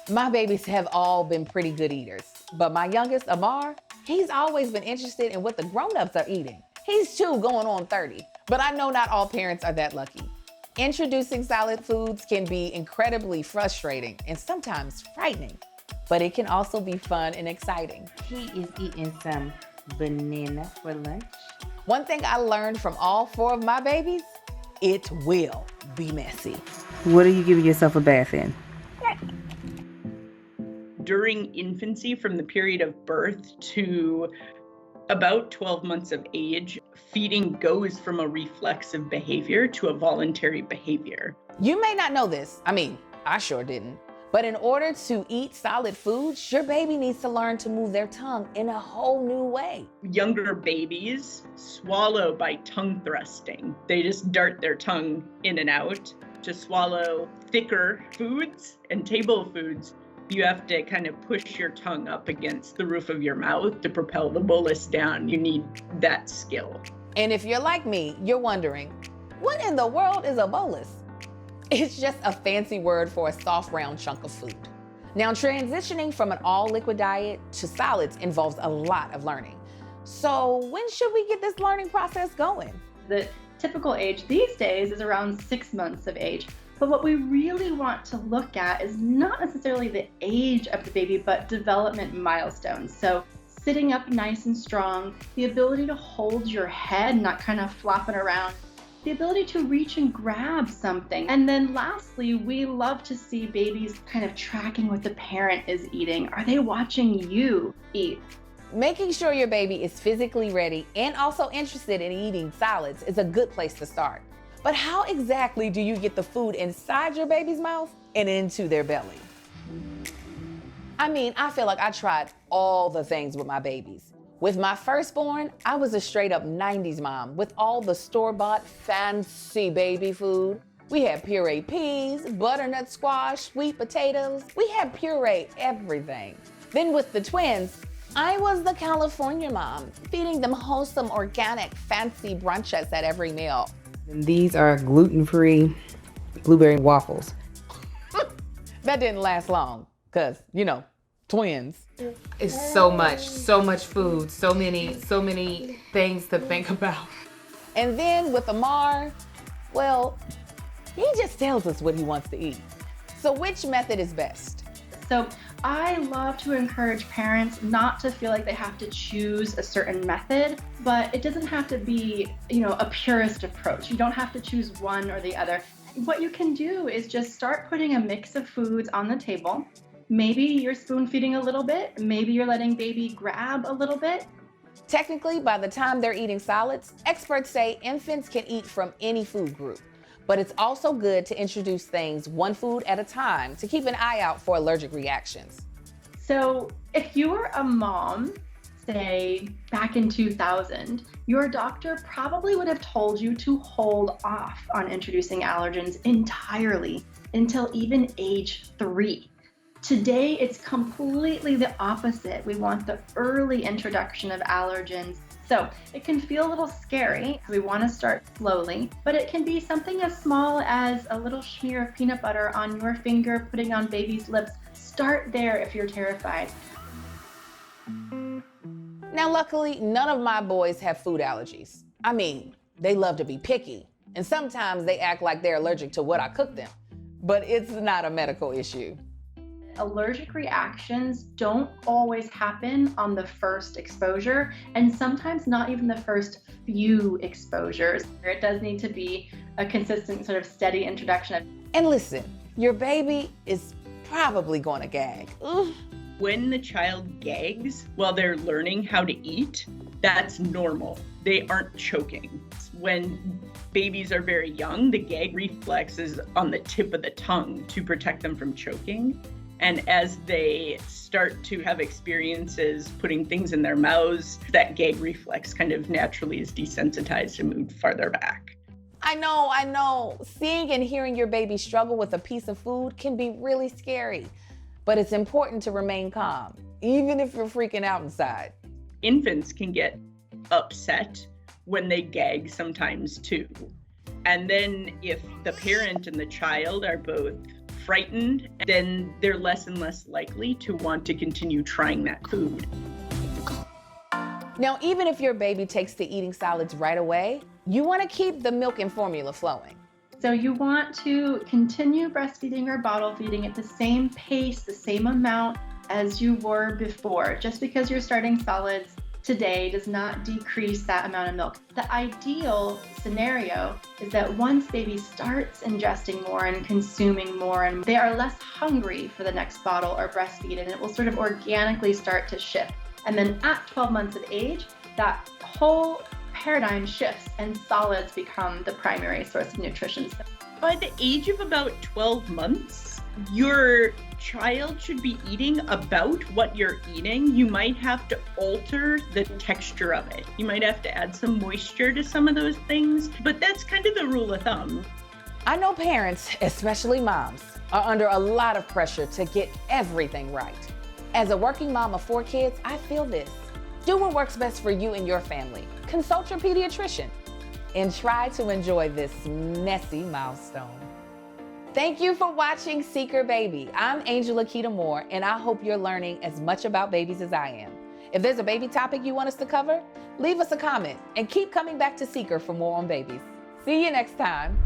My babies have all been pretty good eaters, but my youngest, Amar, he's always been interested in what the grown-ups are eating. He's 2 going on 30, but I know not all parents are that lucky. Introducing solid foods can be incredibly frustrating and sometimes frightening, but it can also be fun and exciting. He is eating some banana for lunch. One thing I learned from all 4 of my babies, it will be messy. What are you giving yourself a bath in? During infancy, from the period of birth to about 12 months of age, feeding goes from a reflexive behavior to a voluntary behavior. You may not know this. I sure didn't. But in order to eat solid foods, your baby needs to learn to move their tongue in a whole new way. Younger babies swallow by tongue thrusting. They just dart their tongue in and out. To swallow thicker foods and table foods, you have to kind of push your tongue up against the roof of your mouth to propel the bolus down. You need that skill. And if you're like me, you're wondering, what in the world is a bolus? It's just a fancy word for a soft, round chunk of food. Now, transitioning from an all-liquid diet to solids involves a lot of learning. So when should we get this learning process going? The typical age these days is around 6 months of age. But what we really want to look at is not necessarily the age of the baby, but development milestones. So sitting up nice and strong, the ability to hold your head, not kind of flopping around, the ability to reach and grab something. And then lastly, we love to see babies kind of tracking what the parent is eating. Are they watching you eat? Making sure your baby is physically ready and also interested in eating solids is a good place to start. But how exactly do you get the food inside your baby's mouth and into their belly? I feel like I tried all the things with my babies. With my firstborn, I was a straight up 90s mom with all the store-bought fancy baby food. We had pureed peas, butternut squash, sweet potatoes. We had pureed everything. Then with the twins, I was the California mom, feeding them wholesome, organic, fancy brunches at every meal. And these are gluten-free blueberry waffles. That didn't last long, because, twins. It's so much food, so many things to think about. And then with Amar, well, he just tells us what he wants to eat. So which method is best? So I love to encourage parents not to feel like they have to choose a certain method, but it doesn't have to be, a purist approach. You don't have to choose one or the other. What you can do is just start putting a mix of foods on the table. Maybe you're spoon feeding a little bit. Maybe you're letting baby grab a little bit. Technically, by the time they're eating solids, experts say infants can eat from any food group. But it's also good to introduce things one food at a time to keep an eye out for allergic reactions. So if you were a mom, say back in 2000, your doctor probably would have told you to hold off on introducing allergens entirely until even age 3. Today, it's completely the opposite. We want the early introduction of allergens. So it can feel a little scary. We want to start slowly, but it can be something as small as a little smear of peanut butter on your finger, putting on baby's lips. Start there if you're terrified. Now, luckily, none of my boys have food allergies. They love to be picky, and sometimes they act like they're allergic to what I cook them, but it's not a medical issue. Allergic reactions don't always happen on the first exposure, and sometimes not even the first few exposures. It does need to be a consistent, sort of steady introduction. And listen, your baby is probably going to gag. Ugh. When the child gags while they're learning how to eat, that's normal. They aren't choking. When babies are very young, the gag reflex is on the tip of the tongue to protect them from choking. And as they start to have experiences putting things in their mouths, that gag reflex kind of naturally is desensitized and moved farther back. I know. Seeing and hearing your baby struggle with a piece of food can be really scary, but it's important to remain calm, even if you're freaking out inside. Infants can get upset when they gag sometimes too. And then if the parent and the child are both frightened, then they're less and less likely to want to continue trying that food. Now, even if your baby takes to eating solids right away, you want to keep the milk and formula flowing. So you want to continue breastfeeding or bottle feeding at the same pace, the same amount as you were before. Just because you're starting solids today does not decrease that amount of milk. The ideal scenario is that once baby starts ingesting more and consuming more, and they are less hungry for the next bottle or breastfeed, and it will sort of organically start to shift. And then at 12 months of age, that whole paradigm shifts and solids become the primary source of nutrition. By the age of about 12 months, your child should be eating about what you're eating. You might have to alter the texture of it. You might have to add some moisture to some of those things, but that's kind of the rule of thumb. I know parents, especially moms, are under a lot of pressure to get everything right. As a working mom of 4 kids, I feel this. Do what works best for you and your family. Consult your pediatrician and try to enjoy this messy milestone. Thank you for watching Seeker Baby. I'm Angel Laketa Moore, and I hope you're learning as much about babies as I am. If there's a baby topic you want us to cover, leave us a comment and keep coming back to Seeker for more on babies. See you next time.